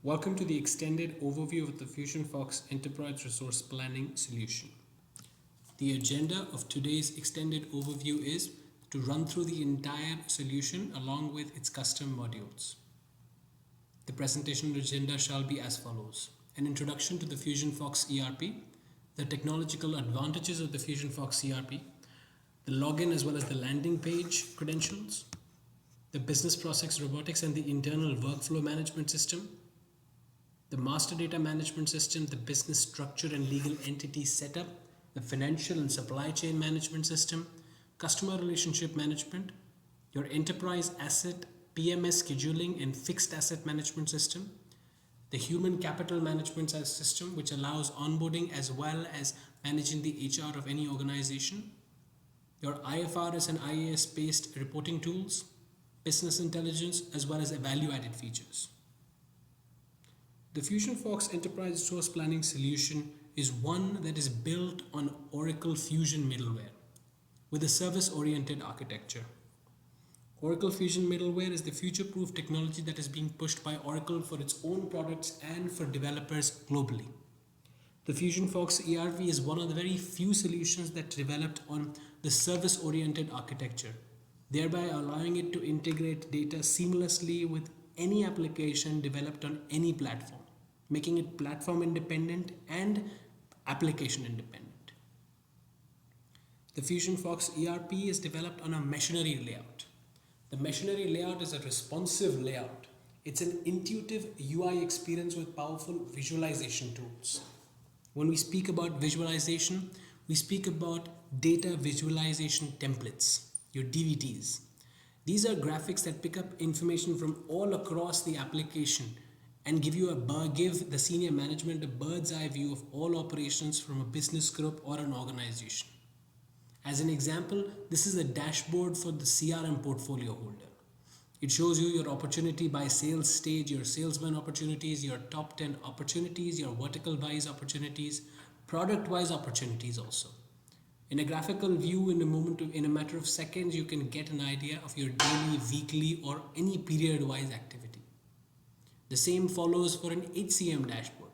Welcome to the extended overview of the FusionFOX Enterprise Resource Planning solution. The agenda of today's extended overview is to run through the entire solution along with its custom modules. The presentation agenda shall be as follows: an introduction to the FusionFOX ERP, the technological advantages of the FusionFOX ERP, the login as well as the landing page credentials, the business process robotics and the internal workflow management system, the master data management system, the business structure and legal entity setup, the financial and supply chain management system, customer relationship management, your enterprise asset, PMS scheduling and fixed asset management system, the human capital management system, which allows onboarding as well as managing the HR of any organization, your IFRS and IAS based reporting tools, business intelligence, as well as value-added features. The FusionFOX Enterprise Resource Planning solution is one that is built on Oracle Fusion middleware with a service-oriented architecture. Oracle Fusion middleware is the future-proof technology that is being pushed by Oracle for its own products and for developers globally. The FusionFOX ERP is one of the very few solutions that developed on the service-oriented architecture, thereby allowing it to integrate data seamlessly with any application developed on any platform, making it platform independent and application independent. The FusionFOX ERP is developed on a machinery layout. The machinery layout is a responsive layout. It's an intuitive UI experience with powerful visualization tools. When we speak about visualization, we speak about data visualization templates, your DVTs. These are graphics that pick up information from all across the application and give the senior management a bird's eye view of all operations from a business group or an organization. As an example, this is a dashboard for the CRM portfolio holder. It shows you your opportunity by sales stage, your salesman opportunities, your top 10 opportunities, your vertical wise opportunities, product wise opportunities also. In a graphical view, in a matter of seconds, you can get an idea of your daily, weekly, or any period-wise activity. The same follows for an HCM dashboard.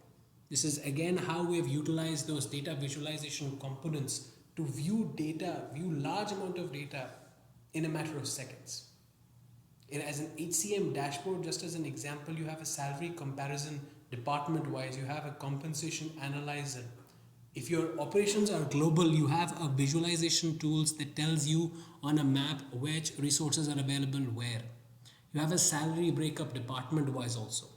This is again how we have utilized those data visualization components to view large amount of data in a matter of seconds. As an HCM dashboard, just as an example, you have a salary comparison department-wise, you have a compensation analyzer. If your operations are global, you have a visualization tools that tells you on a map which resources are available where. You have a salary breakup department-wise also.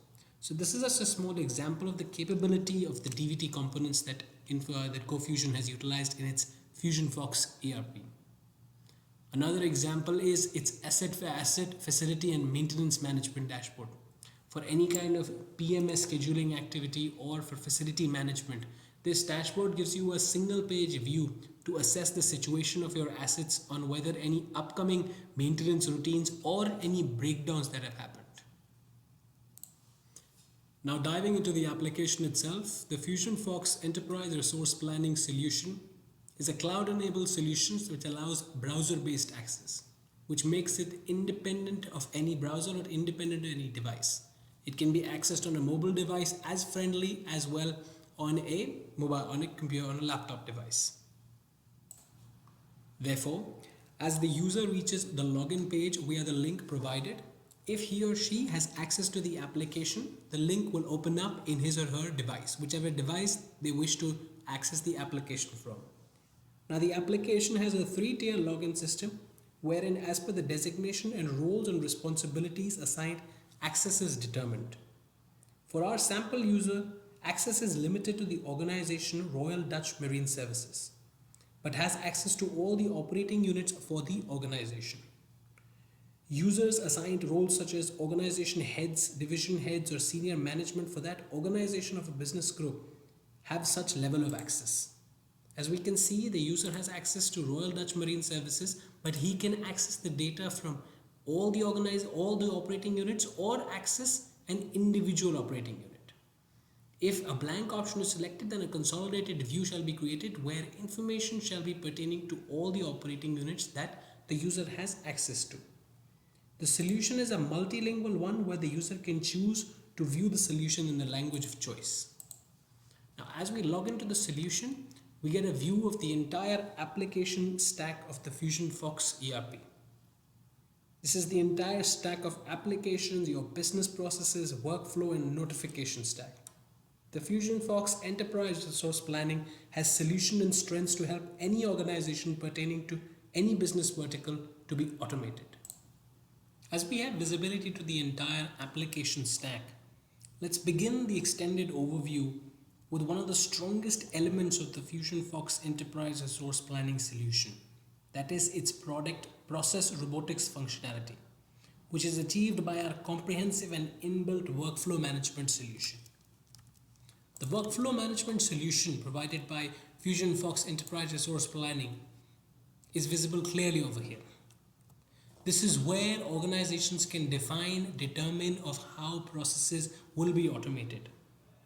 So this is just a small example of the capability of the DVT components that CoFusion has utilized in its FusionFOX ERP. Another example is its asset facility and maintenance management dashboard. For any kind of PMS scheduling activity or for facility management, this dashboard gives you a single page view to assess the situation of your assets on whether any upcoming maintenance routines or any breakdowns that have happened. Now diving into the application itself, the FusionFOX Enterprise Resource Planning solution is a cloud-enabled solution which allows browser-based access, which makes it independent of any browser or independent of any device. It can be accessed on a mobile device as friendly as well on a computer, on a laptop device. Therefore, as the user reaches the login page via the link provided, if he or she has access to the application, the link will open up in his or her device, whichever device they wish to access the application from. Now the application has a 3-tier login system wherein as per the designation and roles and responsibilities assigned, access is determined. For our sample user, access is limited to the organization Royal Dutch Marine Services, but has access to all the operating units for the organization. Users assigned roles such as organization heads, division heads, or senior management for that organization of a business group have such level of access. As we can see, the user has access to Royal Dutch Marine Services, but he can access the data from all the operating units or access an individual operating unit. If a blank option is selected, then a consolidated view shall be created where information shall be pertaining to all the operating units that the user has access to. The solution is a multilingual one where the user can choose to view the solution in the language of choice. Now, as we log into the solution, we get a view of the entire application stack of the FusionFOX ERP. This is the entire stack of applications, your business processes, workflow, and notification stack. The FusionFOX Enterprise Resource Planning has solutions and strengths to help any organization pertaining to any business vertical to be automated. As we have visibility to the entire application stack, let's begin the extended overview with one of the strongest elements of the FusionFOX Enterprise Resource Planning solution. That is its product process robotics functionality, which is achieved by our comprehensive and inbuilt workflow management solution. The workflow management solution provided by FusionFOX Enterprise Resource Planning is visible clearly over here. This is where organizations can determine of how processes will be automated.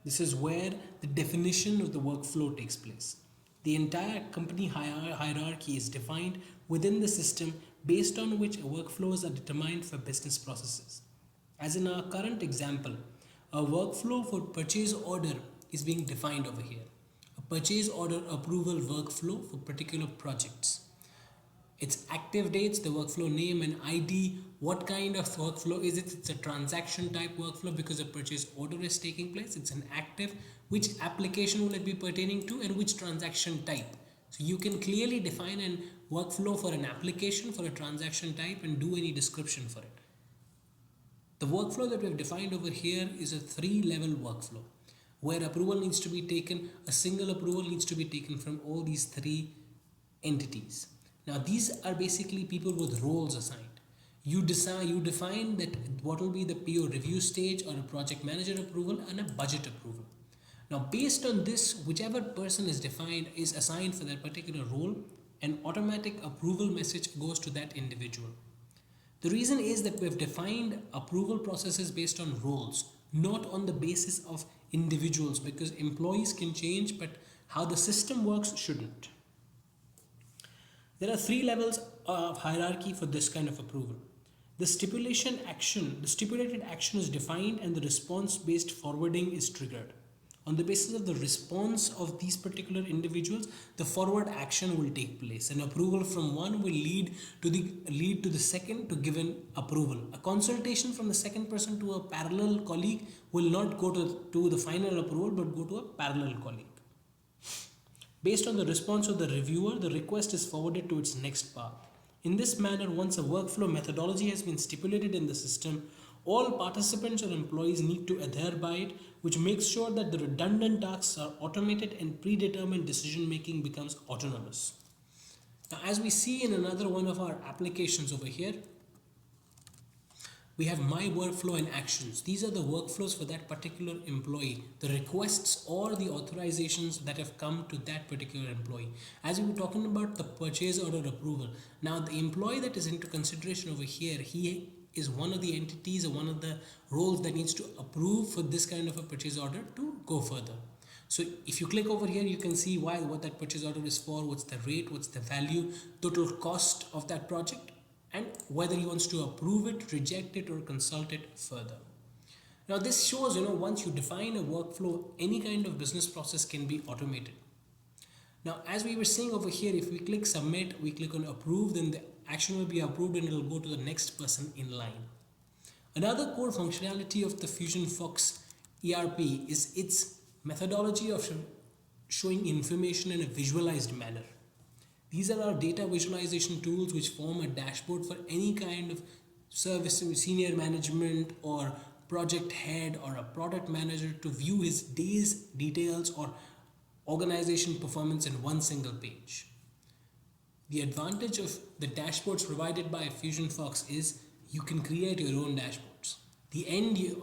This is where the definition of the workflow takes place. The entire company hierarchy is defined within the system based on which workflows are determined for business processes. As in our current example, a workflow for purchase order is being defined over here. A purchase order approval workflow for particular projects. Its active dates, the workflow name and ID, what kind of workflow is it? It's a transaction type workflow because a purchase order is taking place. It's an active. Which application will it be pertaining to and which transaction type? So you can clearly define a workflow for an application, for a transaction type, and do any description for it. The workflow that we've defined over here is a 3-level workflow where approval needs to be taken, a single approval needs to be taken from all these 3 entities. Now these are basically people with roles assigned. You define that what will be the PO review stage or a project manager approval and a budget approval. Now based on this, whichever person is assigned for that particular role, an automatic approval message goes to that individual. The reason is that we've defined approval processes based on roles, not on the basis of individuals, because employees can change, but how the system works shouldn't. There are 3 levels of hierarchy for this kind of approval. The stipulated action is defined and the response-based forwarding is triggered. On the basis of the response of these particular individuals, the forward action will take place. An approval from one will lead to the second to give an approval. A consultation from the second person to a parallel colleague will not go to the final approval but go to a parallel colleague. Based on the response of the reviewer, the request is forwarded to its next path. In this manner, once a workflow methodology has been stipulated in the system, all participants or employees need to adhere by it, which makes sure that the redundant tasks are automated and predetermined decision making becomes autonomous. Now, as we see in another one of our applications over here, we have my workflow and actions. These are the workflows for that particular employee, the requests or the authorizations that have come to that particular employee. As we were talking about the purchase order approval, now the employee that is into consideration over here, he is one of the entities or one of the roles that needs to approve for this kind of a purchase order to go further. So if you click over here, you can see what that purchase order is for, what's the rate, what's the value, total cost of that project, and whether he wants to approve it, reject it, or consult it further. Now this shows, once you define a workflow, any kind of business process can be automated. Now, as we were saying over here, if we click submit, we click on approve, then the action will be approved and it will go to the next person in line. Another core functionality of the FusionFOX ERP is its methodology of showing information in a visualized manner. These are our data visualization tools which form a dashboard for any kind of service senior management or project head or a product manager to view his day's details or organization performance in one single page. The advantage of the dashboards provided by FusionFOX is you can create your own dashboards.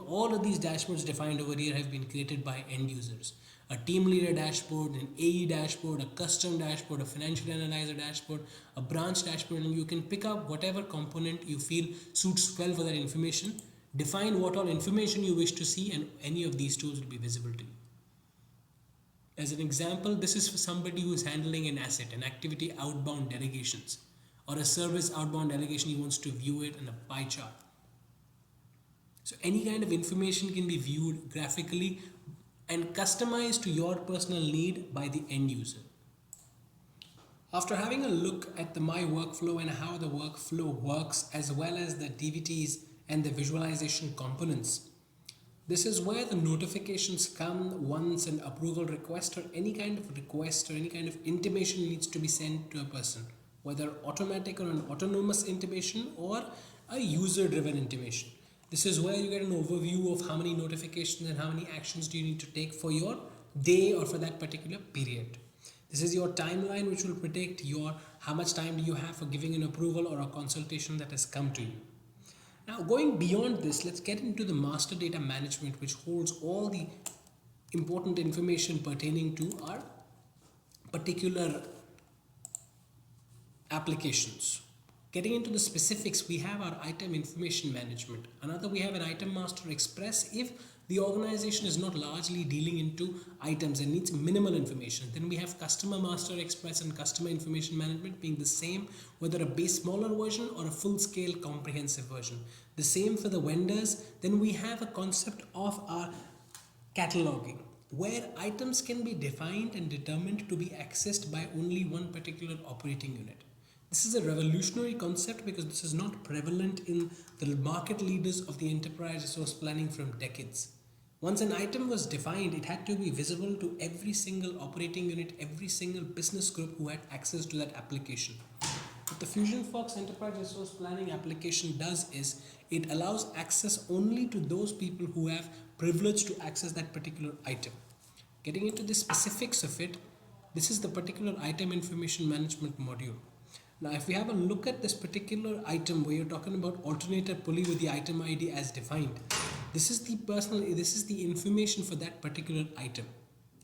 All of these dashboards defined over here have been created by end users. A team leader dashboard, an AE dashboard, a custom dashboard, a financial analyzer dashboard, a branch dashboard, and you can pick up whatever component you feel suits well for that information. Define what all information you wish to see, and any of these tools will be visible to you. As an example, this is for somebody who is handling an asset, an activity outbound delegations, or a service outbound delegation. He wants to view it in a pie chart. So any kind of information can be viewed graphically and customized to your personal need by the end user. After having a look at the My Workflow and how the workflow works, as well as the DVTs and the visualization components, this is where the notifications come once an approval request or any kind of request or any kind of intimation needs to be sent to a person, whether automatic or an autonomous intimation or a user driven intimation. This is where you get an overview of how many notifications and how many actions do you need to take for your day or for that particular period. This is your timeline, which will predict your how much time do you have for giving an approval or a consultation that has come to you. Now, going beyond this, let's get into the master data management, which holds all the important information pertaining to our particular applications. Getting into the specifics, we have our item information management. Another, we have an item master express if the organization is not largely dealing into items and needs minimal information. Then we have customer master express and customer information management being the same, whether a base smaller version or a full scale comprehensive version. The same for the vendors. Then we have a concept of our cataloging, where items can be defined and determined to be accessed by only one particular operating unit. This is a revolutionary concept because this is not prevalent in the market leaders of the enterprise resource planning from decades. Once an item was defined, it had to be visible to every single operating unit, every single business group who had access to that application. What the FusionFOX Enterprise Resource Planning application does is it allows access only to those people who have privilege to access that particular item. Getting into the specifics of it, this is the particular item information management module. Now, if we have a look at this particular item where you're talking about alternator pulley with the item ID as defined, this is the information for that particular item.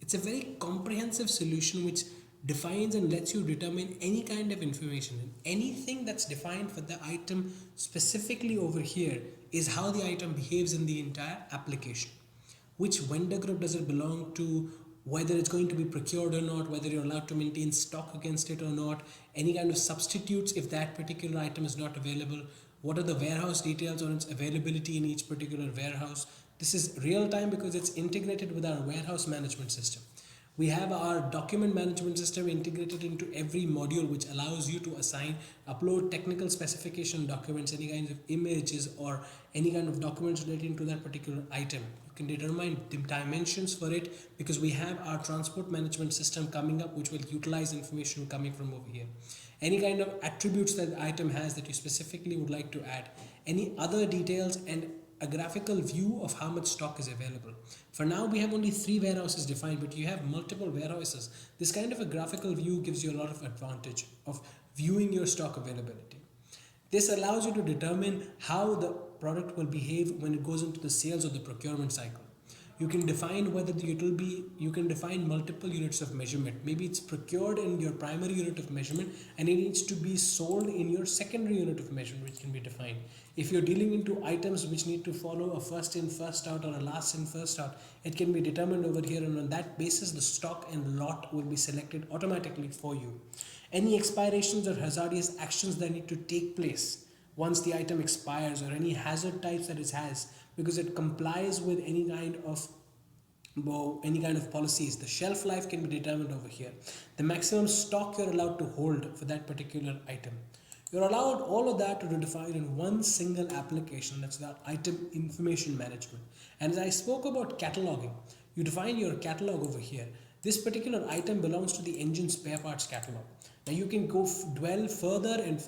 It's a very comprehensive solution which defines and lets you determine any kind of information, and anything that's defined for the item specifically over here is how the item behaves in the entire application. Which vendor group does it belong to, whether it's going to be procured or not, whether you're allowed to maintain stock against it or not, any kind of substitutes if that particular item is not available, what are the warehouse details on its availability in each particular warehouse. This is real time because it's integrated with our warehouse management system. We have our document management system integrated into every module, which allows you to assign, upload technical specification documents, any kinds of images or any kind of documents relating to that particular item. You can determine the dimensions for it because we have our transport management system coming up, which will utilize information coming from over here. Any kind of attributes that the item has that you specifically would like to add, any other details, and a graphical view of how much stock is available. For now, we have only 3 warehouses defined, but you have multiple warehouses. This kind of a graphical view gives you a lot of advantage of viewing your stock availability. This allows you to determine how the product will behave when it goes into the sales or the procurement cycle. You can define whether you can define multiple units of measurement. Maybe it's procured in your primary unit of measurement and it needs to be sold in your secondary unit of measurement, which can be defined. If you're dealing into items which need to follow a first in, first out or a last in, first out, it can be determined over here, and on that basis, the stock and lot will be selected automatically for you. Any expirations or hazardous actions that need to take place once the item expires, or any hazard types that it has, because it complies with any kind of policies. The shelf life can be determined over here. The maximum stock you're allowed to hold for that particular item. You're allowed all of that to be defined in one single application. That's the item information management. And as I spoke about cataloging, you define your catalog over here. This particular item belongs to the engine spare parts catalog. Now you can go dwell further and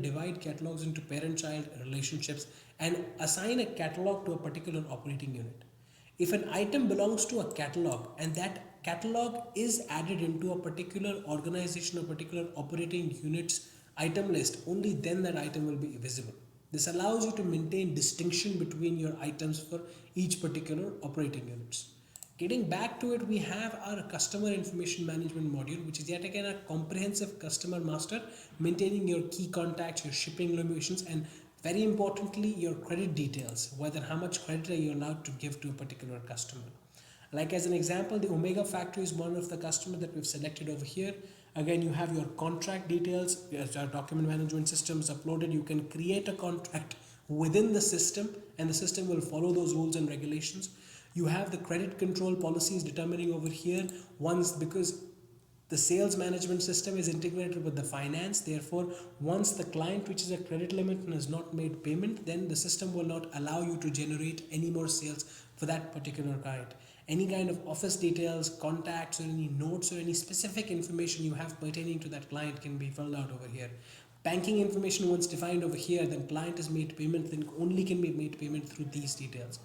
divide catalogs into parent-child relationships and assign a catalog to a particular operating unit. If an item belongs to a catalog and that catalog is added into a particular organization or particular operating unit's item list, only then that item will be visible. This allows you to maintain distinction between your items for each particular operating units. Getting back to it, we have our customer information management module, which is yet again a comprehensive customer master, maintaining your key contacts, your shipping locations, and very importantly, your credit details, whether how much credit are you allowed to give to a particular customer. Like as an example, the Omega factory is one of the customers that we've selected over here. Again, you have your contract details. As our document management system is uploaded, you can create a contract within the system, and the system will follow those rules and regulations. You have the credit control policies determining over here once, because the sales management system is integrated with the finance. Therefore, once the client reaches a credit limit and has not made payment, then the system will not allow you to generate any more sales for that particular client. Any kind of office details, contacts, or any notes or any specific information you have pertaining to that client can be filled out over here. Banking information once defined over here, then client has made payment, then only can be made payment through these details.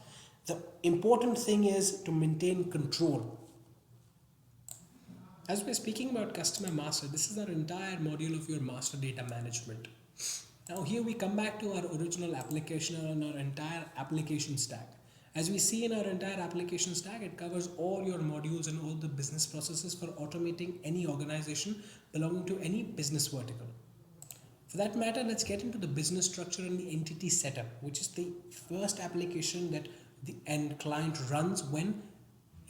The important thing is to maintain control. As we're speaking about customer master, this is our entire module of your master data management. Now here we come back to our original application and our entire application stack. As we see in our entire application stack, it covers all your modules and all the business processes for automating any organization belonging to any business vertical. For that matter, let's get into the business structure and the entity setup, which is the first application that the end client runs when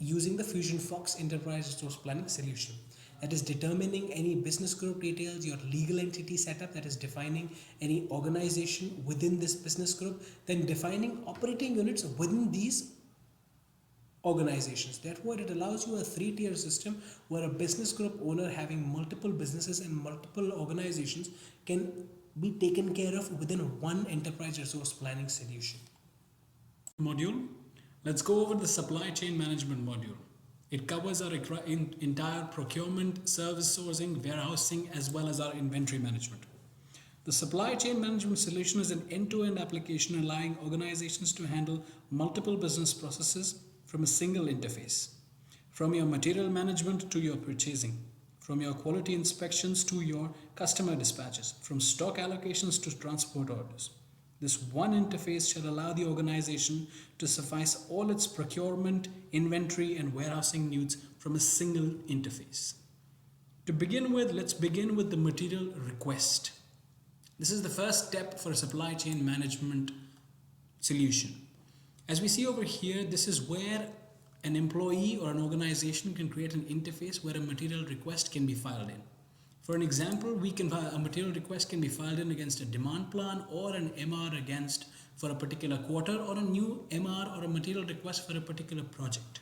using the FusionFOX Enterprise Resource Planning solution. That is determining any business group details, your legal entity setup, that is defining any organization within this business group, then defining operating units within these organizations. Therefore, it allows you a 3-tier system where a business group owner having multiple businesses and multiple organizations can be taken care of within one enterprise resource planning solution. Module. Let's go over the supply chain management module. It covers our entire procurement, service sourcing, warehousing, as well as our inventory management. The supply chain management solution is an end-to-end application allowing organizations to handle multiple business processes from a single interface. From your material management to your purchasing, from your quality inspections to your customer dispatches, from stock allocations to transport orders. This one interface shall allow the organization to suffice all its procurement, inventory, and warehousing needs from a single interface. To begin with, let's begin with the material request. This is the first step for a supply chain management solution. As we see over here, this is where an employee or an organization can create an interface where a material request can be filed in. For an example, a material request can be filed in against a demand plan or an MR against for a particular quarter, or a new MR or a material request for a particular project.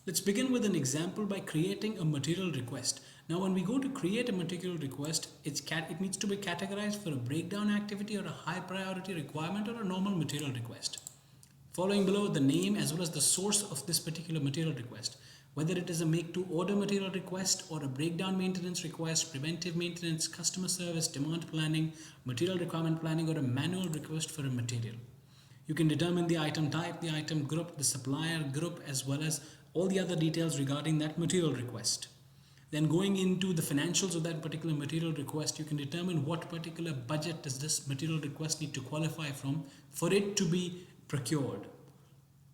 Let's begin with an example by creating a material request. Now, when we go to create a material request, it needs to be categorized for a breakdown activity or a high priority requirement or a normal material request. Following below the name as well as the source of this particular material request. Whether it is a make-to-order material request or a breakdown maintenance request, preventive maintenance, customer service, demand planning, material requirement planning, or a manual request for a material. You can determine the item type, the item group, the supplier group, as well as all the other details regarding that material request. Then going into the financials of that particular material request, you can determine what particular budget does this material request need to qualify from for it to be procured.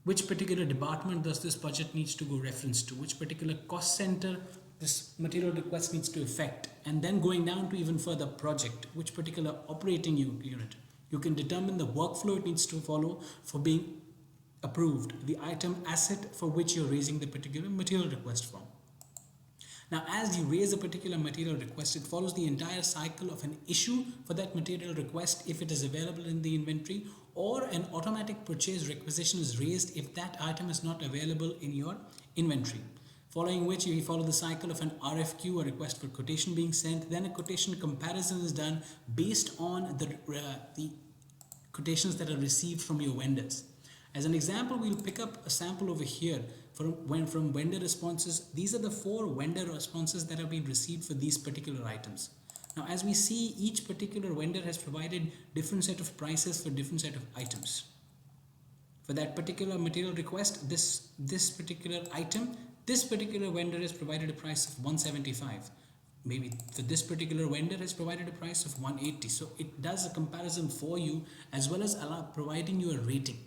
Which particular department does this budget needs to go reference to? Which particular cost center this material request needs to affect? And then going down to even further project, which particular operating unit. You can determine the workflow it needs to follow for being approved, the item asset for which you're raising the particular material request from. Now, as you raise a particular material request, it follows the entire cycle of an issue for that material request if it is available in the inventory, or an automatic purchase requisition is raised if that item is not available in your inventory. Following which you follow the cycle of an RFQ, a request for quotation being sent, then a quotation comparison is done based on the quotations that are received from your vendors. As an example, we'll pick up a sample over here from vendor responses. These are the 4 vendor responses that have been received for these particular items. Now, as we see, each particular vendor has provided different set of prices for different set of items. For that particular material request, this particular item, this particular vendor has provided a price of 175. Maybe for this particular vendor has provided a price of 180. So it does a comparison for you as well as providing you a rating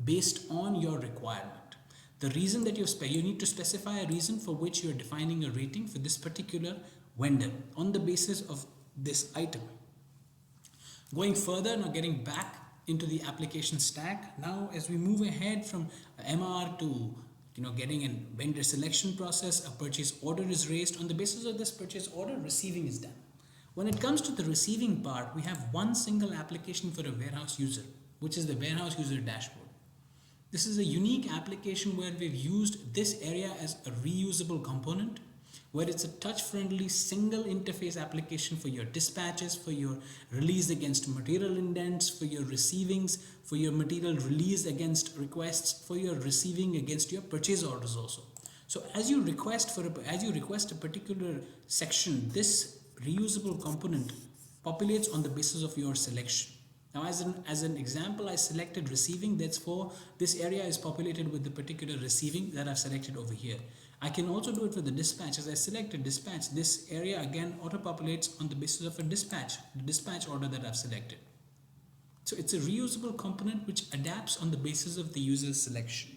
based on your requirement. The reason that you need to specify a reason for which you're defining a rating for this particular vendor on the basis of this item. Going further, now getting back into the application stack. Now, as we move ahead from MR to getting a vendor selection process, a purchase order is raised. On the basis of this purchase order, receiving is done. When it comes to the receiving part, we have one single application for a warehouse user. which is the warehouse user dashboard. This is a unique application where we've used this area as a reusable component, where it's a touch-friendly single interface application for your dispatches, for your release against material indents, for your receivings, for your material release against requests, for your receiving against your purchase orders also. So as you request a particular section, this reusable component populates on the basis of your selection. Now as an example, I selected receiving. That's for this area is populated with the particular receiving that I've selected over here. I can also do it for the dispatch. As I selected dispatch, this area again auto-populates on the basis of a dispatch, the dispatch order that I've selected. So it's a reusable component which adapts on the basis of the user's selection.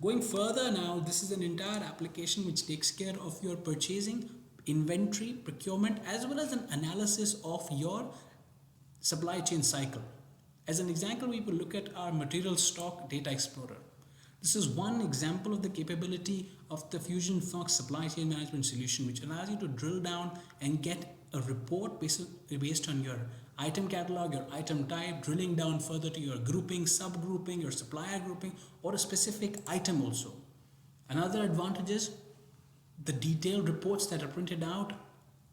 Going further now, this is an entire application which takes care of your purchasing, inventory, procurement, as well as an analysis of your supply chain cycle. As an example, we will look at our material stock data explorer. This is one example of the capability of the FusionFOX supply chain management solution, which allows you to drill down and get a report based on your item catalog, your item type, drilling down further to your grouping, subgrouping, your supplier grouping, or a specific item also. Another advantage is the detailed reports that are printed out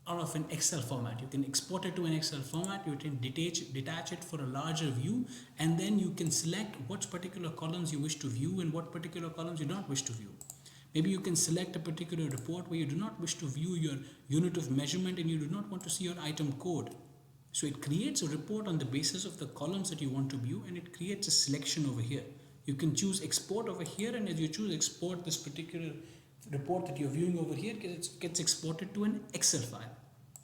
are of an Excel format. You can export it to an Excel format, you can detach it for a larger view, and then you can select what particular columns you wish to view and what particular columns you don't wish to view. Maybe you can select a particular report where you do not wish to view your unit of measurement and you do not want to see your item code. So it creates a report on the basis of the columns that you want to view, and it creates a selection over here. You can choose export over here, and as you choose export, this particular report that you're viewing over here gets exported to an Excel file.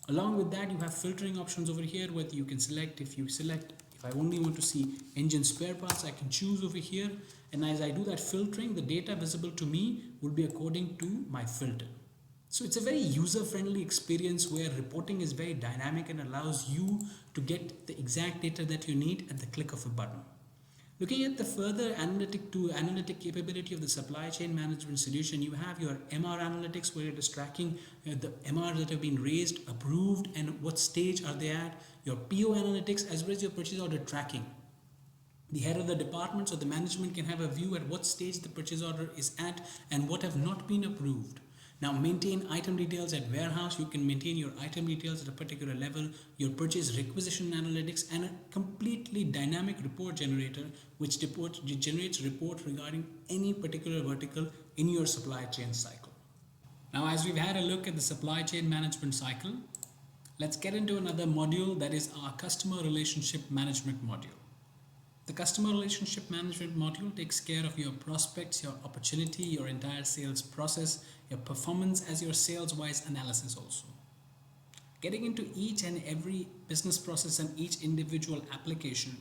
Along with that, you have filtering options over here where you can select. If I only want to see engine spare parts, I can choose over here, and as I do that filtering, the data visible to me will be according to my filter. So it's a very user-friendly experience where reporting is very dynamic and allows you to get the exact data that you need at the click of a button. Looking at the further analytic capability of the supply chain management solution, you have your MR analytics where it is tracking the MRs that have been raised, approved, and what stage are they at. Your PO analytics as well as your purchase order tracking. The head of the department or the management can have a view at what stage the purchase order is at and what have not been approved. Now maintain item details at warehouse. You can maintain your item details at a particular level, your purchase requisition analytics, and a completely dynamic report generator which generates report regarding any particular vertical in your supply chain cycle. Now as we've had a look at the supply chain management cycle, let's get into another module, that is our customer relationship management module. The customer relationship management module takes care of your prospects, your opportunity, your entire sales process, your performance as your sales-wise analysis also. Getting into each and every business process and each individual application,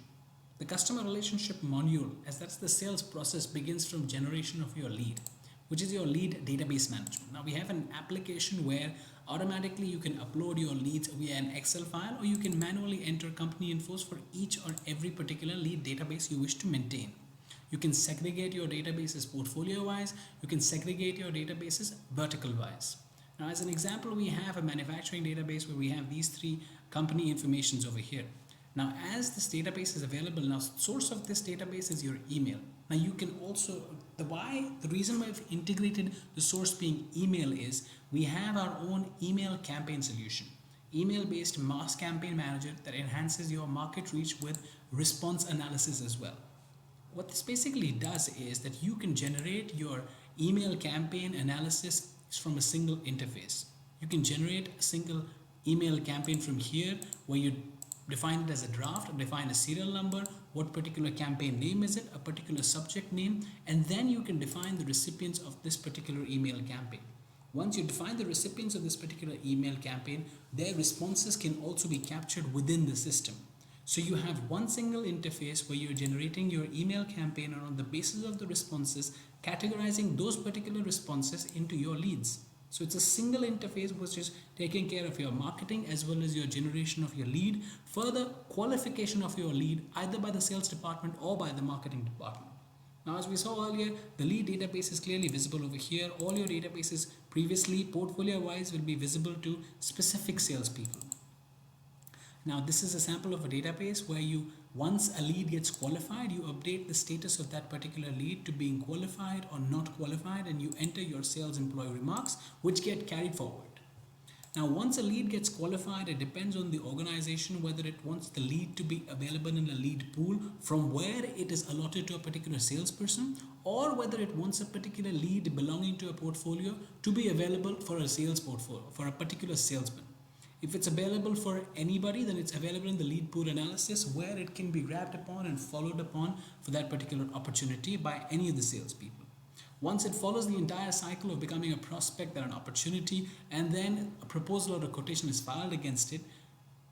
the customer relationship module, as that's the sales process, begins from generation of your lead, which is your lead database management. Now we have an application where automatically you can upload your leads via an Excel file, or you can manually enter company infos for each or every particular lead database you wish to maintain. You can segregate your databases portfolio wise, you can segregate your databases vertical wise. Now as an example, we have a manufacturing database where we have these three company informations over here. Now as this database is available, now source of this database is your email. Now you can also, the reason why I've integrated the source being email is we have our own email campaign solution, email based mass campaign manager that enhances your market reach with response analysis as well. What this basically does is that you can generate your email campaign analysis from a single interface. You can generate a single email campaign from here where you define it as a draft, define a serial number, what particular campaign name is it, a particular subject name, and then you can define the recipients of this particular email campaign. Once you define the recipients of this particular email campaign, their responses can also be captured within the system. So you have one single interface where you're generating your email campaign, and on the basis of the responses, categorizing those particular responses into your leads. So it's a single interface which is taking care of your marketing as well as your generation of your lead, further qualification of your lead either by the sales department or by the marketing department. Now as we saw earlier, the lead database is clearly visible over here. All your databases previously portfolio wise will be visible to specific salespeople. Now this is a sample of a database where you once a lead gets qualified, you update the status of that particular lead to being qualified or not qualified, and you enter your sales employee remarks, which get carried forward. Now, once a lead gets qualified, it depends on the organization whether it wants the lead to be available in a lead pool from where it is allotted to a particular salesperson, or whether it wants a particular lead belonging to a portfolio to be available for a sales portfolio, for a particular salesman. If it's available for anybody, then it's available in the lead pool analysis where it can be grabbed upon and followed upon for that particular opportunity by any of the salespeople. Once it follows the entire cycle of becoming a prospect or an opportunity, and then a proposal or a quotation is filed against it,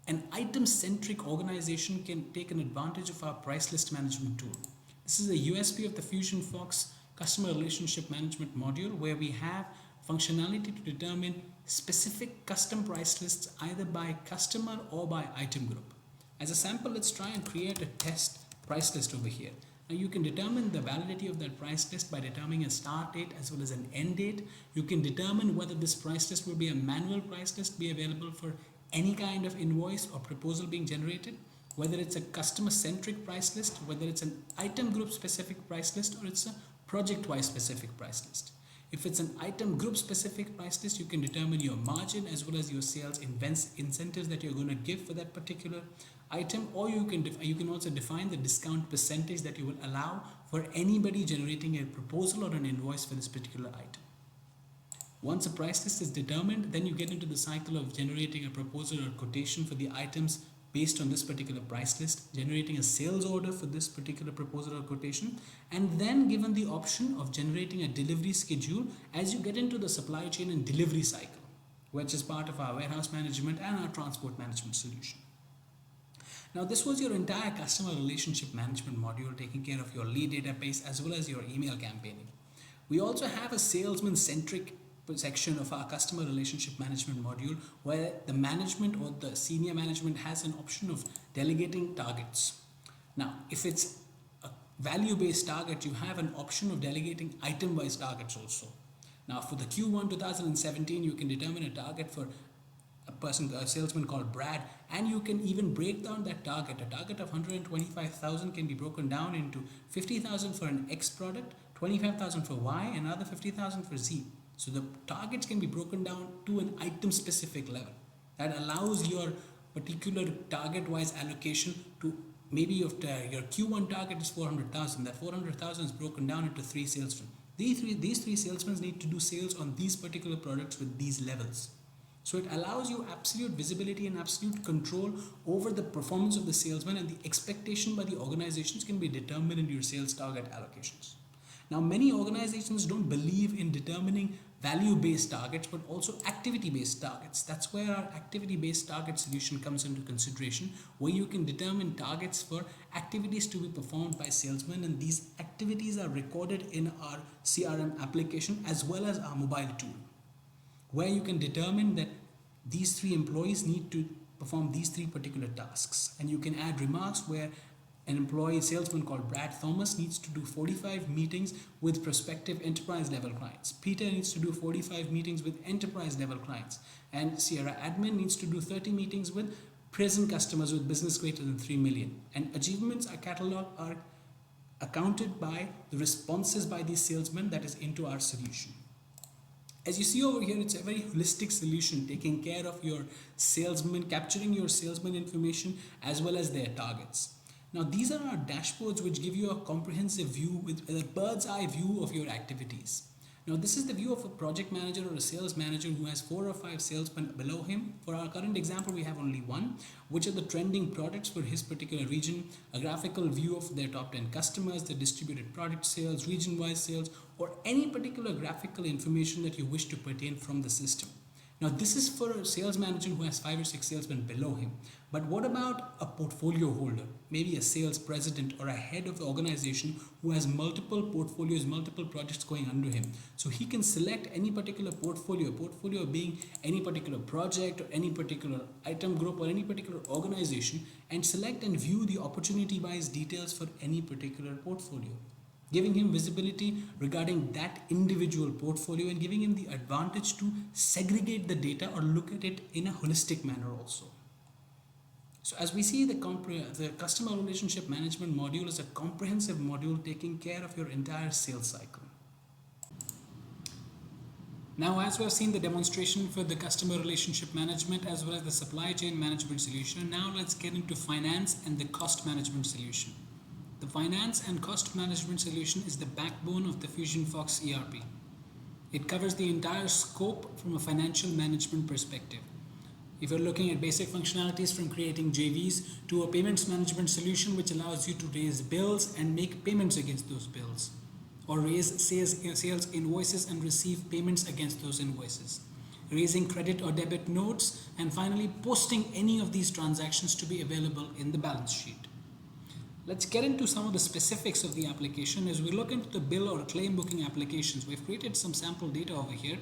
an item-centric organization can take an advantage of our price list management tool. This is a USP of the FusionFOX customer relationship management module, where we have functionality to determine specific custom price lists either by customer or by item group. As a sample, let's try and create a test price list over here. Now you can determine the validity of that price list by determining a start date as well as an end date. You can determine whether this price list will be a manual price list, be available for any kind of invoice or proposal being generated, whether it's a customer centric price list, whether it's an item group specific price list, or it's a project wise specific price list. If it's an item group specific price list, you can determine your margin as well as your sales incentives that you're going to give for that particular item, or you can also define the discount percentage that you will allow for anybody generating a proposal or an invoice for this particular item. Once a price list is determined, then you get into the cycle of generating a proposal or quotation for the items based on this particular price list, generating a sales order for this particular proposal or quotation, and then given the option of generating a delivery schedule as you get into the supply chain and delivery cycle, which is part of our warehouse management and our transport management solution. Now, this was your entire customer relationship management module, taking care of your lead database as well as your email campaigning. We also have a salesman-centric section of our customer relationship management module where the management or the senior management has an option of delegating targets. Now, if it's a value-based target, you have an option of delegating item-wise targets also. Now, for the Q1 2017, you can determine a target for a salesman called Brad, and you can even break down that target. A target of 125,000 can be broken down into 50,000 for an X product, 25,000 for Y, and another 50,000 for Z. So the targets can be broken down to an item specific level. That allows your particular target wise allocation to maybe if your Q1 target is 400,000, that 400,000 is broken down into 3 salesmen. These three salesmen need to do sales on these particular products with these levels. So it allows you absolute visibility and absolute control over the performance of the salesman, and the expectation by the organizations can be determined in your sales target allocations. Now, many organizations don't believe in determining value-based targets, but also activity-based targets. That's where our activity-based target solution comes into consideration, where you can determine targets for activities to be performed by salesmen, and these activities are recorded in our CRM application as well as our mobile tool, where you can determine that these 3 employees need to perform these 3 particular tasks. And you can add remarks where an salesman called Brad Thomas needs to do 45 meetings with prospective enterprise level clients. Peter needs to do 45 meetings with enterprise level clients. And Sierra Admin needs to do 30 meetings with present customers with business greater than 3 million. And achievements are accounted by the responses by these salesmen that is into our solution. As you see over here, it's a very holistic solution, taking care of your salesmen, capturing your salesman information as well as their targets. Now, these are our dashboards which give you a comprehensive view with a bird's eye view of your activities. Now, this is the view of a project manager or a sales manager who has 4 or 5 salesmen below him. For our current example, we have only one, which are the trending products for his particular region, a graphical view of their top 10 customers, the distributed product sales, region-wise sales, or any particular graphical information that you wish to pertain from the system. Now, this is for a sales manager who has 5 or 6 salesmen below him. But what about a portfolio holder, maybe a sales president or a head of the organization who has multiple portfolios, multiple projects going under him? So he can select any particular portfolio being any particular project or any particular item group or any particular organization, and select and view the opportunity-wise details for any particular portfolio, giving him visibility regarding that individual portfolio and giving him the advantage to segregate the data or look at it in a holistic manner also. So as we see, the customer relationship management module is a comprehensive module taking care of your entire sales cycle. Now, as we have seen the demonstration for the customer relationship management as well as the supply chain management solution, now let's get into finance and the cost management solution. The finance and cost management solution is the backbone of the FusionFOX ERP. It covers the entire scope from a financial management perspective. If you're looking at basic functionalities from creating JVs to a payments management solution which allows you to raise bills and make payments against those bills, or raise sales invoices and receive payments against those invoices, raising credit or debit notes, and finally posting any of these transactions to be available in the balance sheet. Let's get into some of the specifics of the application. As we look into the bill or claim booking applications, we've created some sample data over here.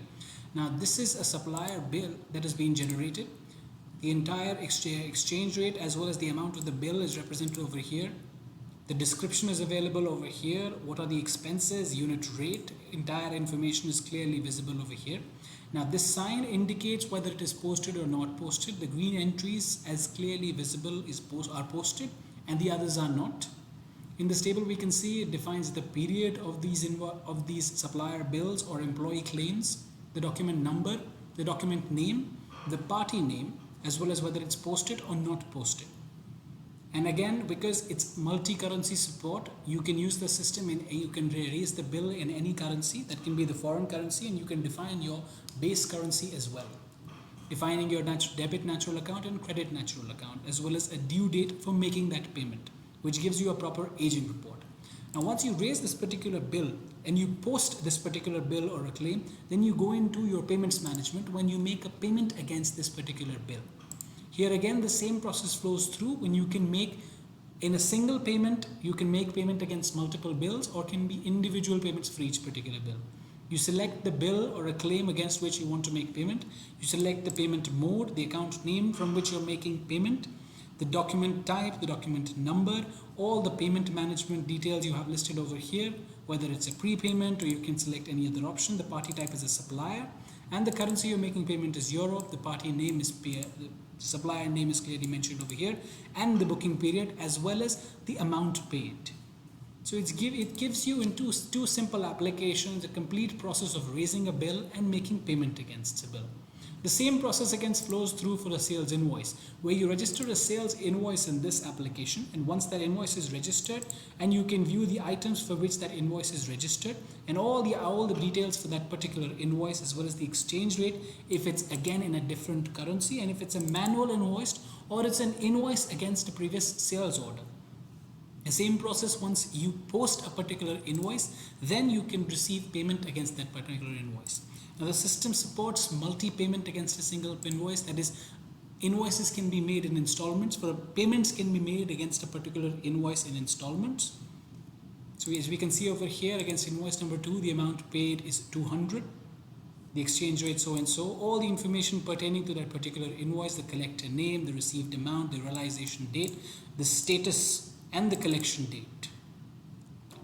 Now this is a supplier bill that has been generated. The entire exchange rate as well as the amount of the bill is represented over here. The description is available over here. What are the expenses, unit rate, entire information is clearly visible over here. Now this sign indicates whether it is posted or not posted. The green entries as clearly visible are posted and the others are not. In this table we can see it defines the period of these supplier bills or employee claims, the document number, the document name, the party name, as well as whether it's posted or not posted. And again, because it's multi-currency support, you can use the system and you can raise the bill in any currency. That can be the foreign currency, and you can define your base currency as well, defining your debit natural account and credit natural account, as well as a due date for making that payment, which gives you a proper aging report. Now once you raise this particular bill and you post this particular bill or a claim, then you go into your payments management when you make a payment against this particular bill. Here again, the same process flows through when you can make in a single payment, you can make payment against multiple bills or can be individual payments for each particular bill. You select the bill or a claim against which you want to make payment. You select the payment mode, the account name from which you're making payment, the document type, the document number, all the payment management details you have listed over here, whether it's a prepayment or you can select any other option. The party type is a supplier and the currency you're making payment is euro. The party name is the supplier name is clearly mentioned over here, and the booking period as well as the amount paid. So it gives you in two simple applications a complete process of raising a bill and making payment against a bill. The same process again flows through for a sales invoice, where you register a sales invoice in this application, and once that invoice is registered, and you can view the items for which that invoice is registered and all the details for that particular invoice as well as the exchange rate, if it's again in a different currency, and if it's a manual invoice or it's an invoice against a previous sales order. The same process, once you post a particular invoice, then you can receive payment against that particular invoice. Now the system supports multi-payment against a single invoice, that is, invoices can be made in installments, payments can be made against a particular invoice in installments. So as we can see over here, against invoice number 2, the amount paid is 200, the exchange rate so and so, all the information pertaining to that particular invoice, the collector name, the received amount, the realization date, the status and the collection date.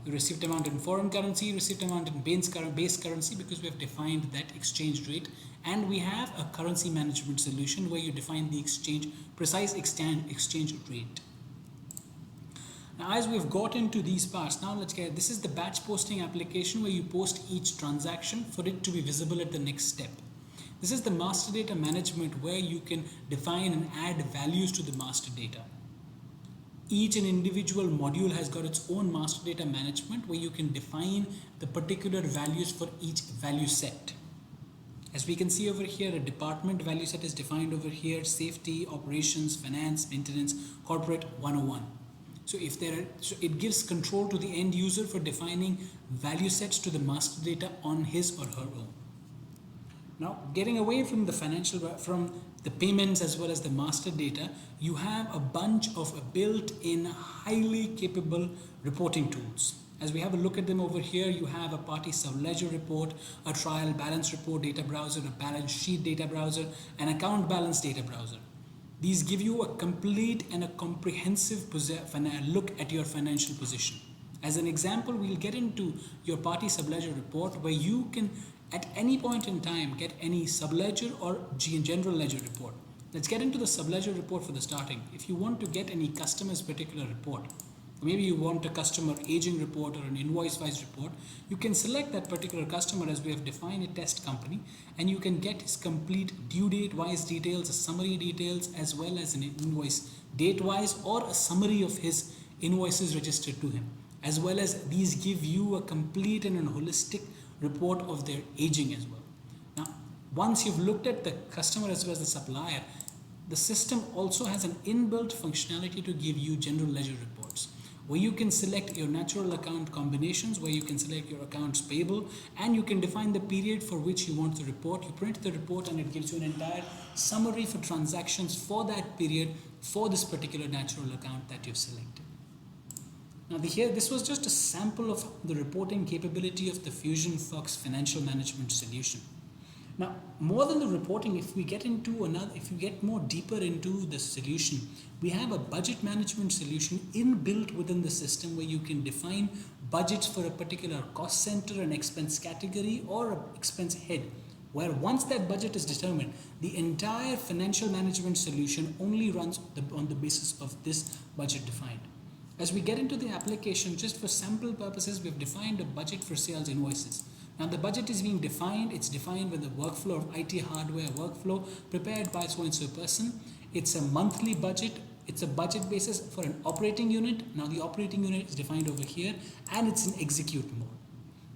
The received amount in foreign currency, received amount in base currency, because we have defined that exchange rate, and we have a currency management solution where you define the precise exchange rate. Now as we've got into these parts, now this is the batch posting application where you post each transaction for it to be visible at the next step. This is the master data management where you can define and add values to the master data. Each and individual module has got its own master data management where you can define the particular values for each value set. As we can see over here, a department value set is defined over here: safety, operations, finance, maintenance, corporate 101. So it gives control to the end user for defining value sets to the master data on his or her own. Now, getting away from the payments as well as the master data, you have a bunch of built-in highly capable reporting tools. As we have a look at them over here, you have a party subledger report, a trial balance report data browser, a balance sheet data browser, an account balance data browser. These give you a complete and a comprehensive look at your financial position. As an example, we'll get into your party subledger report where you can at any point in time get any subledger or general ledger report. Let's get into the subledger report for the starting. If you want to get any customer's particular report, maybe you want a customer aging report or an invoice wise report, you can select that particular customer as we have defined a test company, and you can get his complete due date wise details, a summary details, as well as an invoice date wise or a summary of his invoices registered to him, as well as these give you a complete and a holistic report of their aging as well. Now, once you've looked at the customer as well as the supplier, the system also has an inbuilt functionality to give you general ledger reports, where you can select your natural account combinations, where you can select your accounts payable, and you can define the period for which you want the report. You print the report and it gives you an entire summary for transactions for that period for this particular natural account that you've selected. Now this was just a sample of the reporting capability of the FusionFOX financial management solution. Now, more than the reporting, if you get more deeper into the solution, we have a budget management solution inbuilt within the system where you can define budgets for a particular cost center, an expense category, or an expense head, where once that budget is determined, the entire financial management solution only runs on the basis of this budget defined. As we get into the application, just for sample purposes, we've defined a budget for sales invoices. Now the budget is being defined, it's defined with a workflow of IT hardware workflow prepared by so-and-so person. It's a monthly budget, it's a budget basis for an operating unit. Now the operating unit is defined over here and it's in execute mode.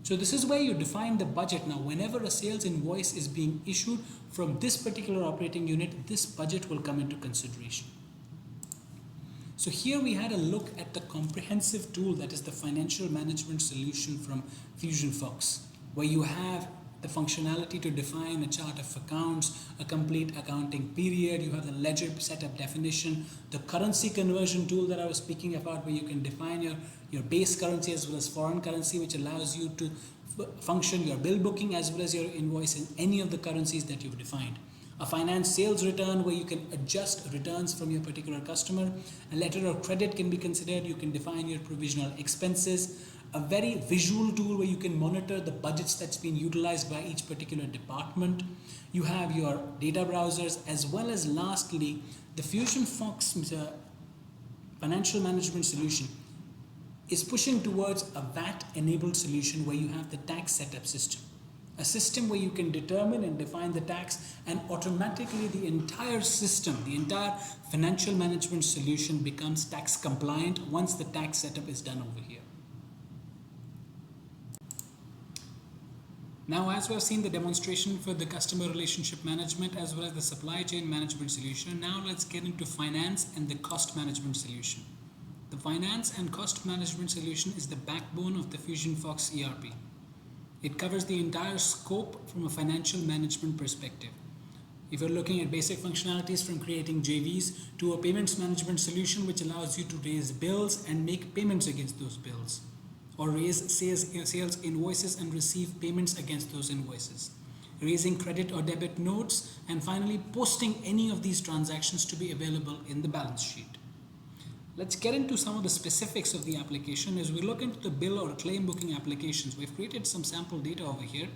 So this is where you define the budget. Now whenever a sales invoice is being issued from this particular operating unit, this budget will come into consideration. So here we had a look at the comprehensive tool that is the financial management solution from FusionFOX, where you have the functionality to define a chart of accounts, a complete accounting period, you have the ledger setup definition, the currency conversion tool that I was speaking about, where you can define your base currency as well as foreign currency, which allows you to function your bill booking as well as your invoice in any of the currencies that you've defined. A finance sales return where you can adjust returns from your particular customer. A letter of credit can be considered. You can define your provisional expenses. A very visual tool where you can monitor the budgets that's been utilized by each particular department. You have your data browsers, as well as lastly, the FusionFOX financial management solution is pushing towards a VAT enabled solution where you have the tax setup system. A system where you can determine and define the tax, and automatically the entire system, the entire financial management solution becomes tax compliant once the tax setup is done over here. Now, as we have seen the demonstration for the customer relationship management as well as the supply chain management solution, now let's get into finance and the cost management solution. The finance and cost management solution is the backbone of the FusionFOX ERP. It covers the entire scope from a financial management perspective. If you're looking at basic functionalities from creating JVs to a payments management solution which allows you to raise bills and make payments against those bills, or raise sales invoices and receive payments against those invoices, raising credit or debit notes, and finally posting any of these transactions to be available in the balance sheet. Let's get into some of the specifics of the application. As we look into the bill or claim booking applications, we've created some sample data over here.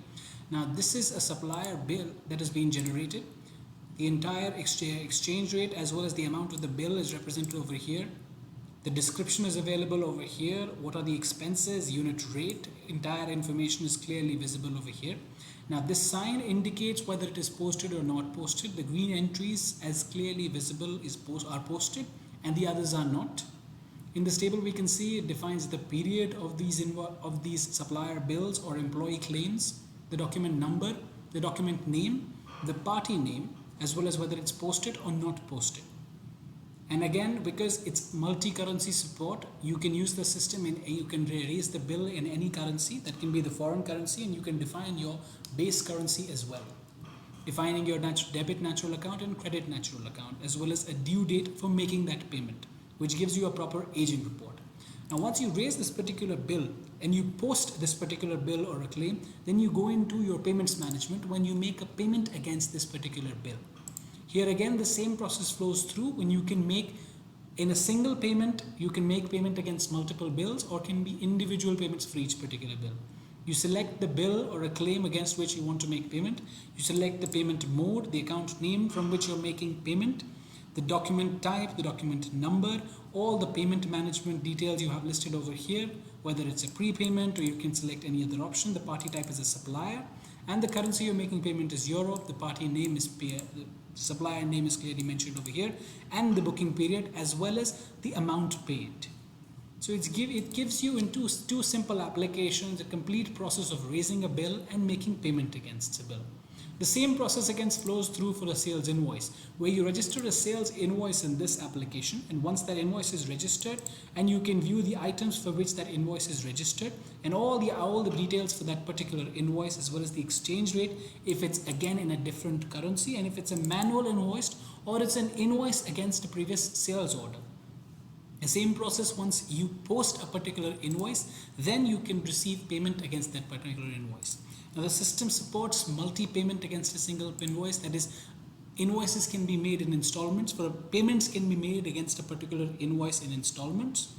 Now this is a supplier bill that has been generated. The entire exchange rate as well as the amount of the bill is represented over here. The description is available over here. What are the expenses, unit rate, entire information is clearly visible over here. Now this sign indicates whether it is posted or not posted. The green entries as clearly visible are posted, and the others are not. In this table we can see it defines the period of these supplier bills or employee claims, the document number, the document name, the party name, as well as whether it's posted or not posted. And again, because it's multi-currency support, you can use the system and you can raise the bill in any currency. That can be the foreign currency, and you can define your base currency as well, defining your debit natural account and credit natural account, as well as a due date for making that payment, which gives you a proper aging report. Now once you raise this particular bill and you post this particular bill or a claim, then you go into your payments management when you make a payment against this particular bill. Here again the same process flows through. When you can make in a single payment, you can make payment against multiple bills or can be individual payments for each particular bill. You select the bill or a claim against which you want to make payment. You select the payment mode, the account name from which you're making payment, the document type, the document number, all the payment management details you have listed over here, whether it's a prepayment or you can select any other option. The party type is a supplier, and the currency you're making payment is euro. The party name is the supplier name is clearly mentioned over here, and the booking period as well as the amount paid. So it gives you in two simple applications a complete process of raising a bill and making payment against a bill. The same process again flows through for a sales invoice, where you register a sales invoice in this application, and once that invoice is registered, and you can view the items for which that invoice is registered and all the details for that particular invoice as well as the exchange rate, if it's again in a different currency, and if it's a manual invoice or it's an invoice against a previous sales order. The same process, once you post a particular invoice, then you can receive payment against that particular invoice. Now the system supports multi-payment against a single invoice, that is, invoices can be made in installments, payments can be made against a particular invoice in installments.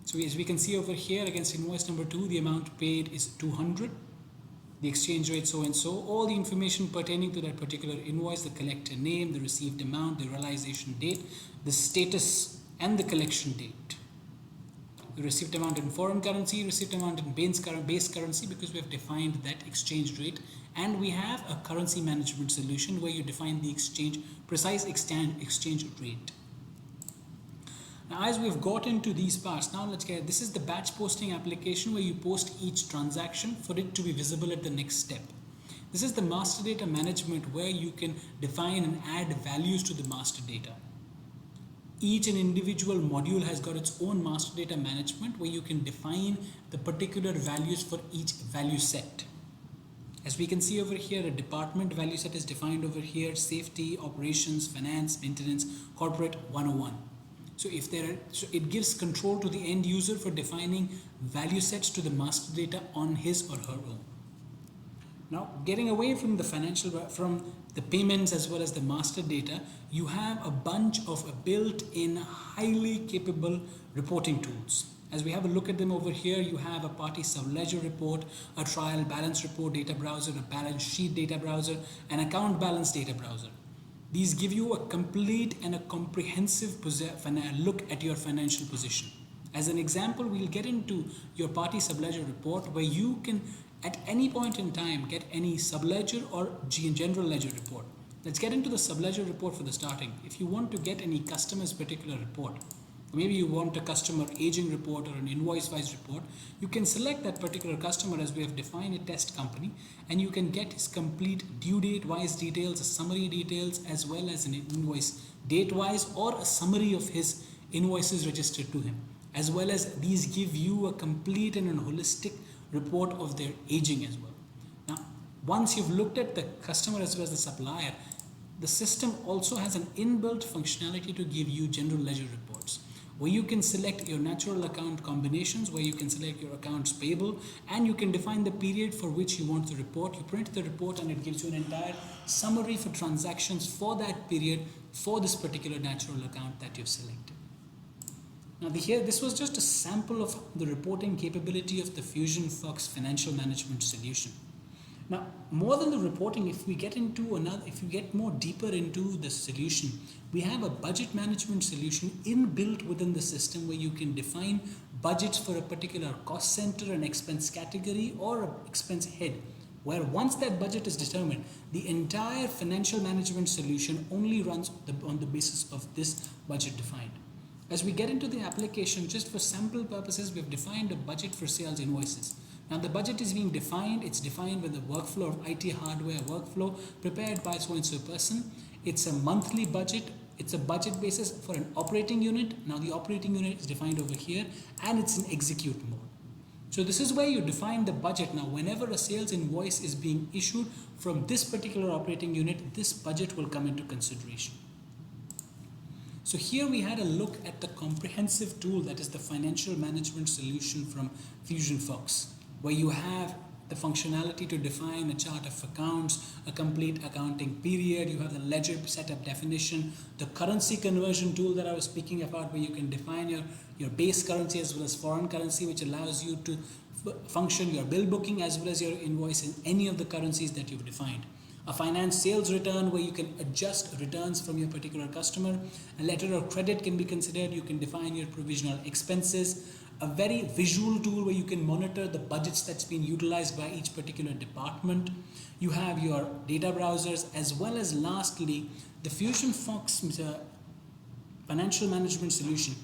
So as we can see over here, against invoice number 2, the amount paid is 200, the exchange rate so and so, all the information pertaining to that particular invoice, the collector name, the received amount, the realization date, the status and the collection date. The received amount in foreign currency, received amount in base currency, because we have defined that exchange rate, and we have a currency management solution where you define the precise exchange rate. Now as we've got into these parts, now this is the batch posting application where you post each transaction for it to be visible at the next step. This is the master data management where you can define and add values to the master data. Each and individual module has got its own master data management where you can define the particular values for each value set. As we can see over here, a department value set is defined over here: safety, operations, finance, maintenance, corporate 101. So it gives control to the end user for defining value sets to the master data on his or her own. Now, getting away from the payments as well as the master data, you have a bunch of built-in highly capable reporting tools. As we have a look at them over here, you have a party subledger report, a trial balance report data browser, a balance sheet data browser, an account balance data browser. These give you a complete and a comprehensive look at your financial position. As an example, we'll get into your party subledger report where you can at any point in time get any subledger or general ledger report. Let's get into the subledger report for the starting. If you want to get any customer's particular report, maybe you want a customer aging report or an invoice wise report, you can select that particular customer as we have defined a test company, and you can get his complete due date wise details, summary details, as well as an invoice date wise or a summary of his invoices registered to him, as well as these give you a complete and a holistic report of their aging as well. Now, once you've looked at the customer as well as the supplier, the system also has an inbuilt functionality to give you general ledger reports, where you can select your natural account combinations, where you can select your accounts payable, and you can define the period for which you want the report. You print the report and it gives you an entire summary for transactions for that period for this particular natural account that you've selected. Now this was just a sample of the reporting capability of the FusionFOX financial management solution. Now, more than the reporting, if you get more deeper into the solution, we have a budget management solution inbuilt within the system where you can define budgets for a particular cost center, an expense category, or an expense head, where once that budget is determined, the entire financial management solution only runs on the basis of this budget defined. As we get into the application, just for sample purposes, we've defined a budget for sales invoices. Now the budget is being defined, it's defined with the workflow of IT hardware workflow prepared by so-and-so person. It's a monthly budget, it's a budget basis for an operating unit. Now the operating unit is defined over here and it's in execute mode. So this is where you define the budget. Now whenever a sales invoice is being issued from this particular operating unit, this budget will come into consideration. So here we had a look at the comprehensive tool that is the financial management solution from FusionFOX, where you have the functionality to define a chart of accounts, a complete accounting period. You have the ledger setup definition, the currency conversion tool that I was speaking about, where you can define your base currency as well as foreign currency, which allows you to function your bill booking as well as your invoice in any of the currencies that you've defined. A finance sales return where you can adjust returns from your particular customer. A letter of credit can be considered. You can define your provisional expenses. A very visual tool where you can monitor the budgets that's been utilized by each particular department. You have your data browsers, as well as lastly, the FusionFOX financial management solution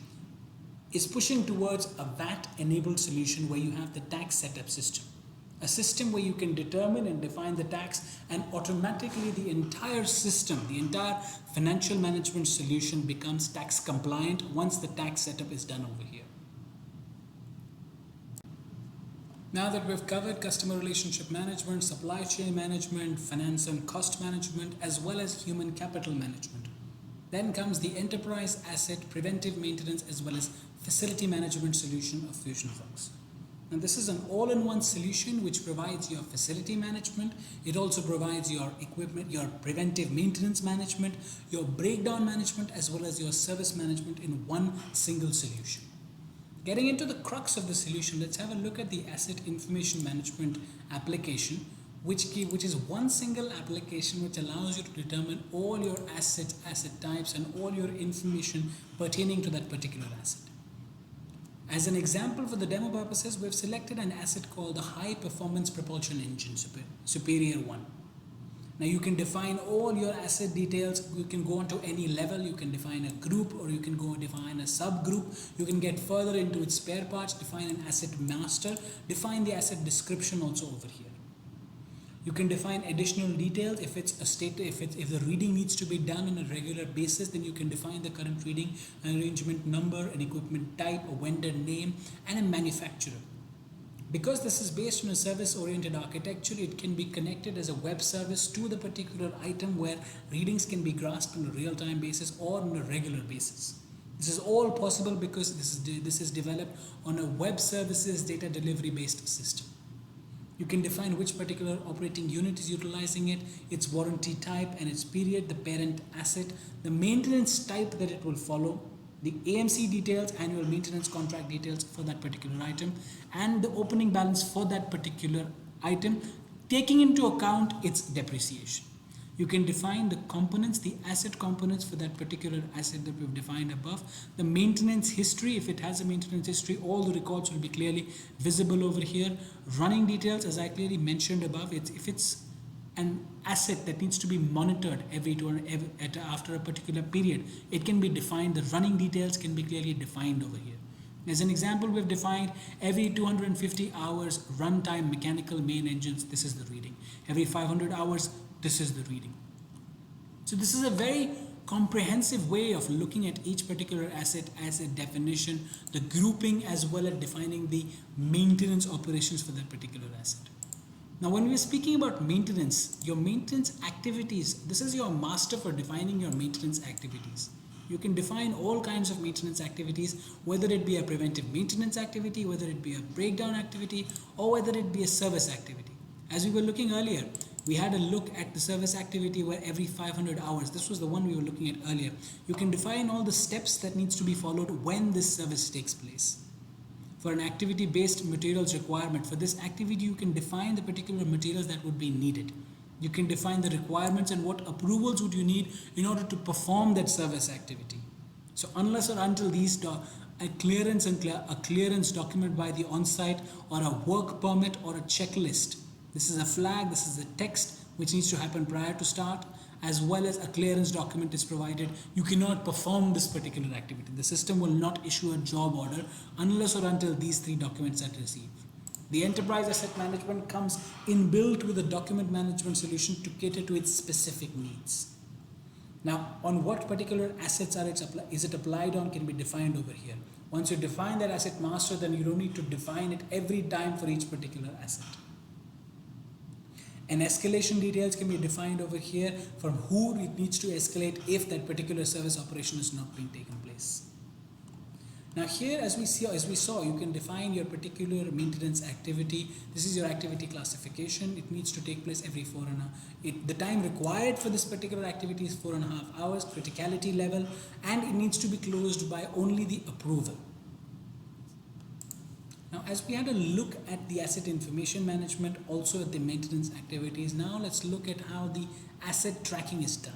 is pushing towards a VAT-enabled solution where you have the tax setup system. A system where you can determine and define the tax, and automatically the entire system, the entire financial management solution becomes tax compliant once the tax setup is done over here. Now that we've covered customer relationship management, supply chain management, finance and cost management, as well as human capital management, then comes the enterprise asset preventive maintenance as well as facility management solution of FusionFOX. And this is an all-in-one solution which provides your facility management. It also provides your equipment, your preventive maintenance management, your breakdown management, as well as your service management in one single solution. Getting into the crux of the solution, let's have a look at the asset information management application, which is one single application which allows you to determine all your assets, asset types, and all your information pertaining to that particular asset. As an example for the demo purposes, we've selected an asset called the High Performance Propulsion Engine Superior 1. Now you can define all your asset details. You can go on to any level. You can define a group, or you can go define a subgroup. You can get further into its spare parts, define an asset master, define the asset description also over here. You can define additional details. If it's a state, if the reading needs to be done on a regular basis, then you can define the current reading, an arrangement number, an equipment type, a vendor name, and a manufacturer. Because this is based on a service-oriented architecture, it can be connected as a web service to the particular item where readings can be grasped on a real-time basis or on a regular basis. This is all possible because this is developed on a web services data delivery based system. You can define which particular operating unit is utilizing it, its warranty type and its period, the parent asset, the maintenance type that it will follow, the AMC details, annual maintenance contract details for that particular item, and the opening balance for that particular item, taking into account its depreciation. You can define the components, the asset components for that particular asset that we've defined above. The maintenance history, if it has a maintenance history, all the records will be clearly visible over here. Running details, as I clearly mentioned above, if it's an asset that needs to be monitored after a particular period, it can be defined. The running details can be clearly defined over here. As an example, we've defined every 250 hours runtime mechanical main engines, this is the reading. Every 500 hours, this is the reading. So this is a very comprehensive way of looking at each particular asset as a definition, the grouping, as well as defining the maintenance operations for that particular asset. Now, when we're speaking about maintenance, your maintenance activities, this is your master for defining your maintenance activities. You can define all kinds of maintenance activities, whether it be a preventive maintenance activity, whether it be a breakdown activity, or whether it be a service activity. As we were looking earlier, we had a look at the service activity where every 500 hours, this was the one we were looking at earlier. You can define all the steps that needs to be followed when this service takes place. For an activity-based materials requirement, for this activity, you can define the particular materials that would be needed. You can define the requirements and what approvals would you need in order to perform that service activity. So unless or until these a clearance document by the on-site, or a work permit, or a checklist. This is a flag, this is a text which needs to happen prior to start, as well as a clearance document is provided. You cannot perform this particular activity. The system will not issue a job order unless or until these three documents are received. The enterprise asset management comes inbuilt with a document management solution to cater to its specific needs. Now, on what particular assets is it applied on can be defined over here. Once you define that asset master, then you don't need to define it every time for each particular asset. And escalation details can be defined over here from who it needs to escalate if that particular service operation is not being taken place. Now here, as we saw, you can define your particular maintenance activity. This is your activity classification. It needs to take place every 4.5. The time required for this particular activity is 4.5 hours, criticality level, and it needs to be closed by only the approval. Now, as we had a look at the asset information management, also at the maintenance activities, now let's look at how the asset tracking is done.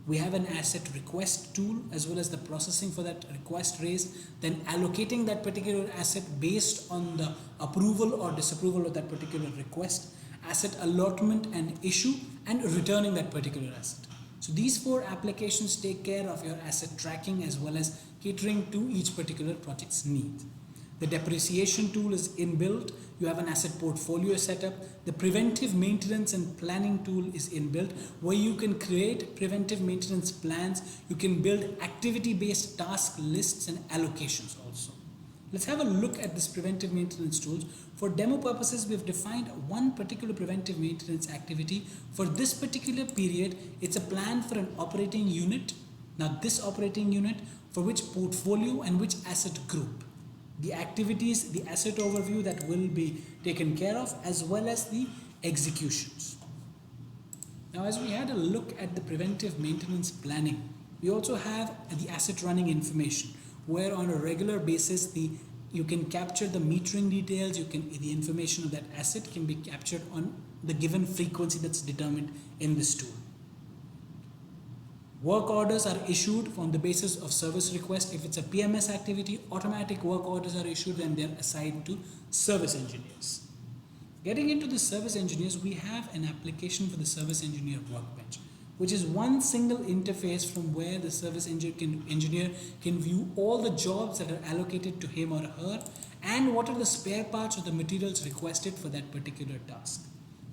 We have an asset request tool as well as the processing for that request raised, then allocating that particular asset based on the approval or disapproval of that particular request, asset allotment and issue, and returning that particular asset. So these 4 applications take care of your asset tracking as well as catering to each particular project's need. The depreciation tool is inbuilt. You have an asset portfolio setup. The preventive maintenance and planning tool is inbuilt, where you can create preventive maintenance plans. You can build activity-based task lists and allocations also. Let's have a look at this preventive maintenance tools. For demo purposes, we have defined one particular preventive maintenance activity. For this particular period, it's a plan for an operating unit. Now this operating unit, for which portfolio and which asset group. The activities, the asset overview that will be taken care of, as well as the executions. Now, as we had a look at the preventive maintenance planning, we also have the asset running information, where on a regular basis you can capture the metering details. The information of that asset can be captured on the given frequency that's determined in this tool. Work orders are issued on the basis of service request. If it's a PMS activity, automatic work orders are issued and they're assigned to service engineers. Getting into the service engineers, we have an application for the service engineer workbench, which is one single interface from where the service engineer can view all the jobs that are allocated to him or her and what are the spare parts or the materials requested for that particular task.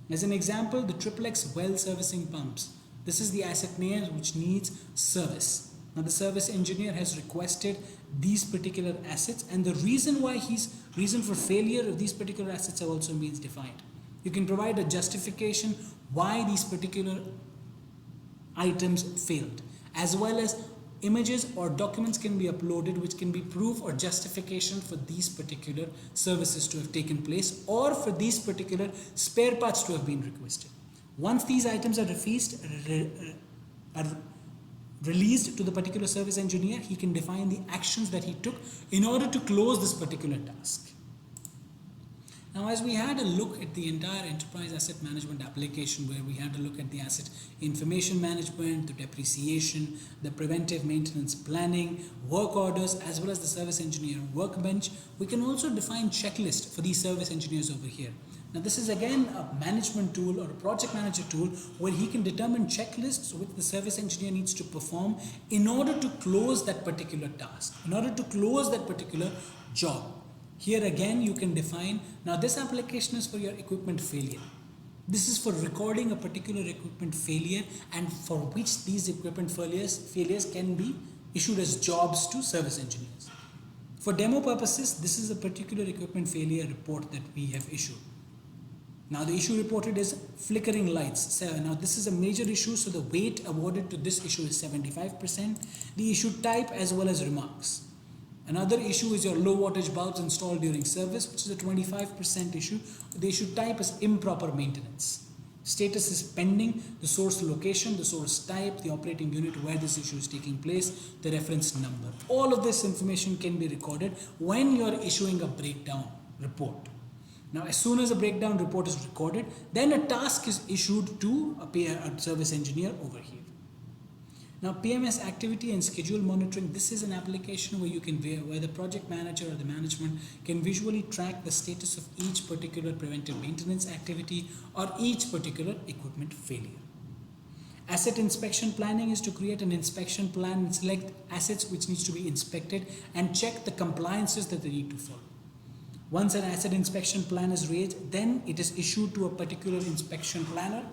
As an example, the XXX well servicing pumps. This is the asset name which needs service. Now the service engineer has requested these particular assets, and the reason for failure of these particular assets have also been defined. You can provide a justification why these particular items failed, as well as images or documents can be uploaded which can be proof or justification for these particular services to have taken place or for these particular spare parts to have been requested. Once these items are released to the particular service engineer, he can define the actions that he took in order to close this particular task. Now, as we had a look at the entire enterprise asset management application, where we had a look at the asset information management, the depreciation, the preventive maintenance planning, work orders, as well as the service engineer workbench, we can also define checklist for these service engineers over here. Now this is again a management tool or a project manager tool where he can determine checklists which the service engineer needs to perform in order to close that particular task, in order to close that particular job. Here again you can define, now this application is for your equipment failure. This is for recording a particular equipment failure and for which these equipment failures can be issued as jobs to service engineers. For demo purposes, this is a particular equipment failure report that we have issued. Now the issue reported is flickering lights. So now this is a major issue, so the weight awarded to this issue is 75%. The issue type as well as remarks. Another issue is your low wattage bulbs installed during service, which is a 25% issue. The issue type is improper maintenance. Status is pending, the source location, the source type, the operating unit where this issue is taking place, the reference number. All of this information can be recorded when you are issuing a breakdown report. Now, as soon as a breakdown report is recorded, then a task is issued to a service engineer over here. Now, PMS activity and schedule monitoring, this is an application where you can where the project manager or the management can visually track the status of each particular preventive maintenance activity or each particular equipment failure. Asset inspection planning is to create an inspection plan and select assets which needs to be inspected and check the compliances that they need to follow. Once an asset inspection plan is raised, then it is issued to a particular inspection planner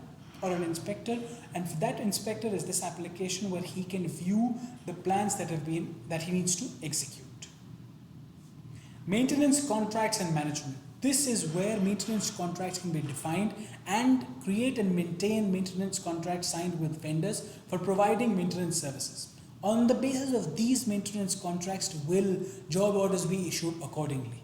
or an inspector, and for that inspector is this application where he can view the plans that he needs to execute. Maintenance contracts and management. This is where maintenance contracts can be defined and create and maintain maintenance contracts signed with vendors for providing maintenance services. On the basis of these maintenance contracts, will job orders be issued accordingly?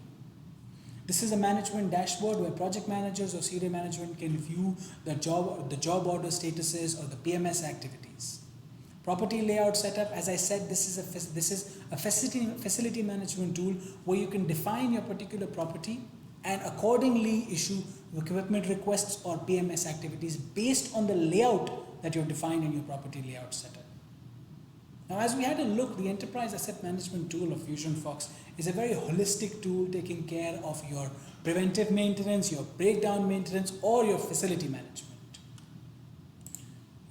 This is a management dashboard where project managers or senior management can view the job order statuses or the PMS activities. Property layout setup, as I said, this is a facility management tool where you can define your particular property and accordingly issue equipment requests or PMS activities based on the layout that you've defined in your property layout setup. Now, as we had a look, the enterprise asset management tool of FusionFOX is a very holistic tool taking care of your preventive maintenance, your breakdown maintenance, or your facility management.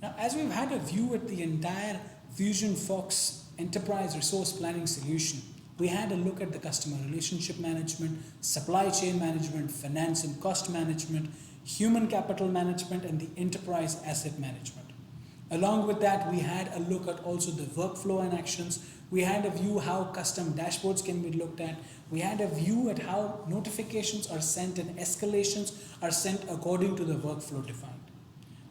Now, as we've had a view at the entire FusionFOX enterprise resource planning solution, we had a look at the customer relationship management, supply chain management, finance and cost management, human capital management, and the enterprise asset management. Along with that, we had a look at also the workflow and actions. We had a view how custom dashboards can be looked at. We had a view at how notifications are sent and escalations are sent according to the workflow defined.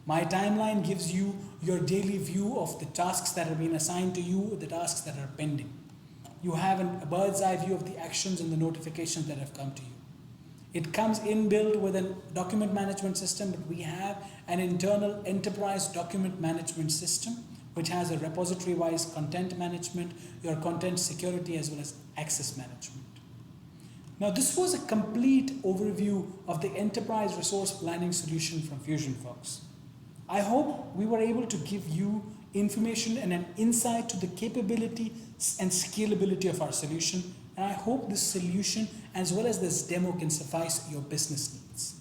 My timeline gives you your daily view of the tasks that have been assigned to you, the tasks that are pending. You have a bird's eye view of the actions and the notifications that have come to you. It comes inbuilt with a document management system, but we have an internal enterprise document management system which has a repository-wise content management, your content security, as well as access management. Now, this was a complete overview of the enterprise resource planning solution from FusionFOX. I hope we were able to give you information and an insight to the capability and scalability of our solution, and I hope this solution as well as this demo can suffice your business needs.